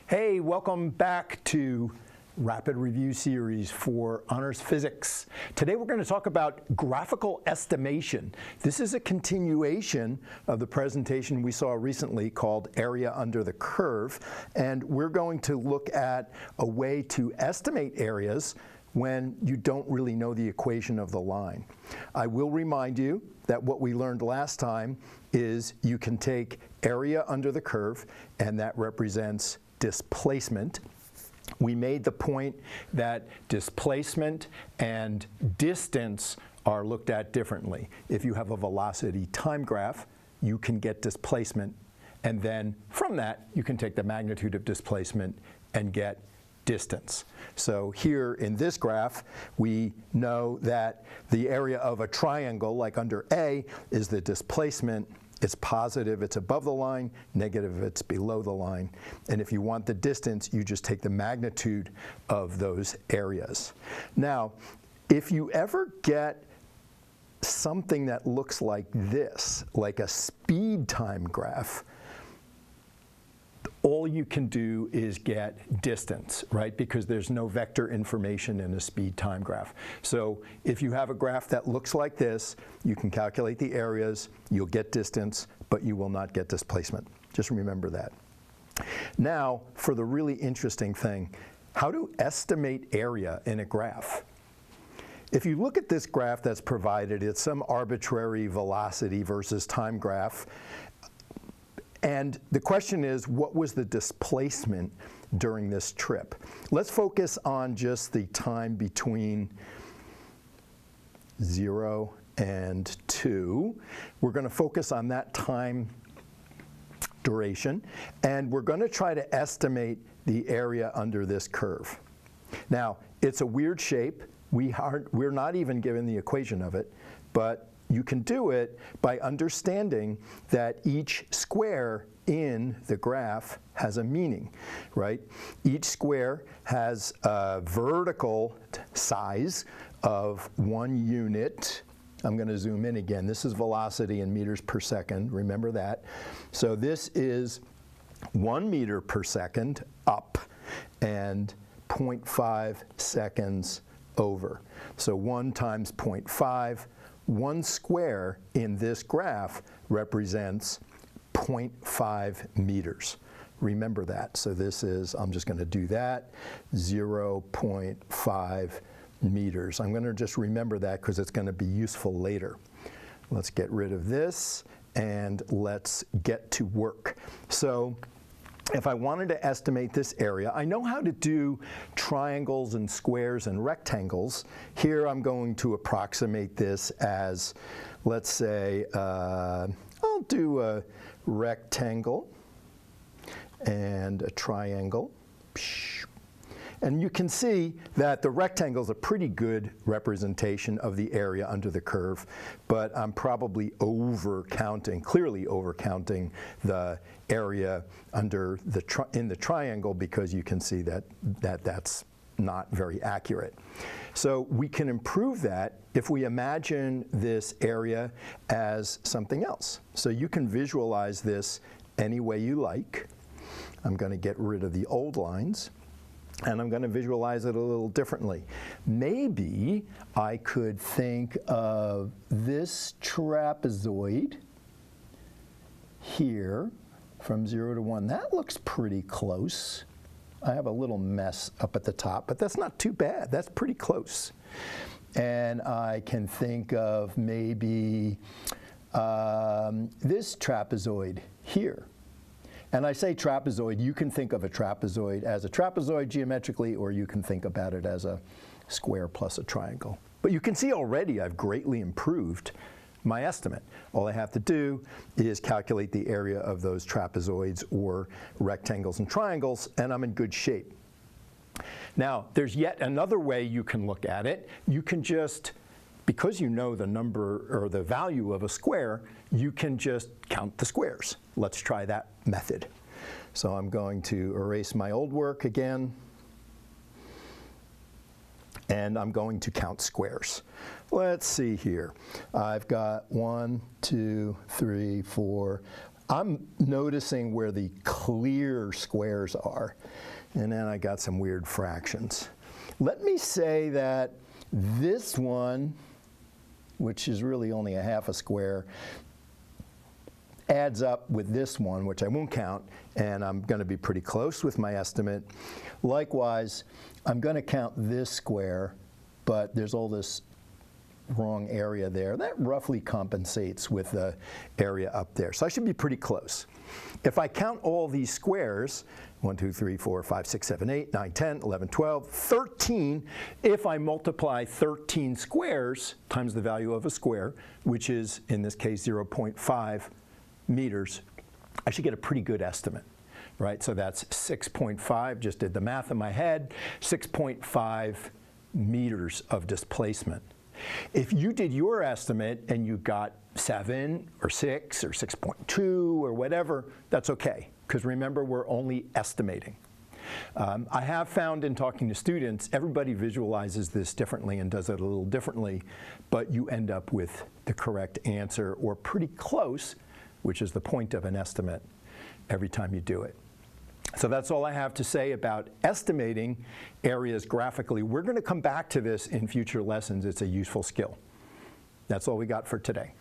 Hey, welcome back to Rapid Review Series for Honors Physics. Today we're going to talk about graphical estimation. This is a continuation of the presentation we saw recently called Area Under the Curve, and we're going to look at a way to estimate areas when you don't really know the equation of the line. I will remind you that what we learned last time is you can take area under the curve, and that represents displacement. We made the point that displacement and distance are looked at differently. If you have a velocity time graph, you can get displacement, and then from that you can take the magnitude of displacement and get distance. So here in this graph, we know that the area of a triangle, like under A, is the displacement. It's positive, it's above the line; negative, it's below the line. And if you want the distance, you just take the magnitude of those areas. Now, if you ever get something that looks like this, like a speed time graph, all you can do is get distance, right? Because there's no vector information in a speed time graph. So if you have a graph that looks like this, you can calculate the areas, you'll get distance, but you will not get displacement. Just remember that. Now, for the really interesting thing, how to estimate area in a graph. If you look at this graph that's provided, it's some arbitrary velocity versus time graph. And the question is, what was the displacement during this trip? Let's focus on just the time between 0 and 2. We're going to focus on that time duration, and we're going to try to estimate the area under this curve. Now, it's a weird shape. We're not even given the equation of it, but you can do it by understanding that each square in the graph has a meaning, right? Each square has a vertical size of 1 unit. I'm going to zoom in again. This is velocity in meters per second. Remember that. So this is 1 meter per second up and 0.5 seconds over. So 1 times 0.5. 1 square in this graph represents 0.5 meters. Remember that. So this is, I'm just going to do that, 0.5 meters. I'm going to just remember that because it's going to be useful later. Let's get rid of this and let's get to work. So if I wanted to estimate this area, I know how to do triangles and squares and rectangles. Here I'm going to approximate this as, let's say, I'll do a rectangle and a triangle. And you can see that the rectangle is a pretty good representation of the area under the curve, but I'm probably clearly overcounting the area under in the triangle, because you can see that that's not very accurate. So we can improve that if we imagine this area as something else. So you can visualize this any way you like. I'm going to get rid of the old lines, and I'm going to visualize it a little differently. Maybe I could think of this trapezoid here from 0 to 1. That looks pretty close. I have a little mess up at the top, but that's not too bad. That's pretty close. And I can think of maybe this trapezoid here. And I say trapezoid, you can think of a trapezoid as a trapezoid geometrically, or you can think about it as a square plus a triangle. But you can see already I've greatly improved my estimate. All I have to do is calculate the area of those trapezoids or rectangles and triangles, and I'm in good shape. Now, there's yet another way you can look at it. You can just, because you know the number or the value of a square, you can just count the squares. Let's try that method. So I'm going to erase my old work again, and I'm going to count squares. Let's see here. I've got 1, 2, 3, 4. I'm noticing where the clear squares are, and then I got some weird fractions. Let me say that this one, which is really only a half a square, adds up with this one, which I won't count, and I'm going to be pretty close with my estimate. Likewise, I'm going to count this square, but there's all this wrong area there. That roughly compensates with the area up there. So I should be pretty close. If I count all these squares, 1, 2, 3, 4, 5, 6, 7, 8, 9, 10, 11, 12, 13, if I multiply 13 squares times the value of a square, which is, in this case, 0.5 meters, I should get a pretty good estimate, right? So that's 6.5, just did the math in my head, 6.5 meters of displacement. If you did your estimate and you got 7 or 6 or 6.2 or whatever, that's okay, because remember, we're only estimating. I have found in talking to students, everybody visualizes this differently and does it a little differently, but you end up with the correct answer or pretty close, which is the point of an estimate, every time you do it. So that's all I have to say about estimating areas graphically. We're going to come back to this in future lessons. It's a useful skill. That's all we got for today.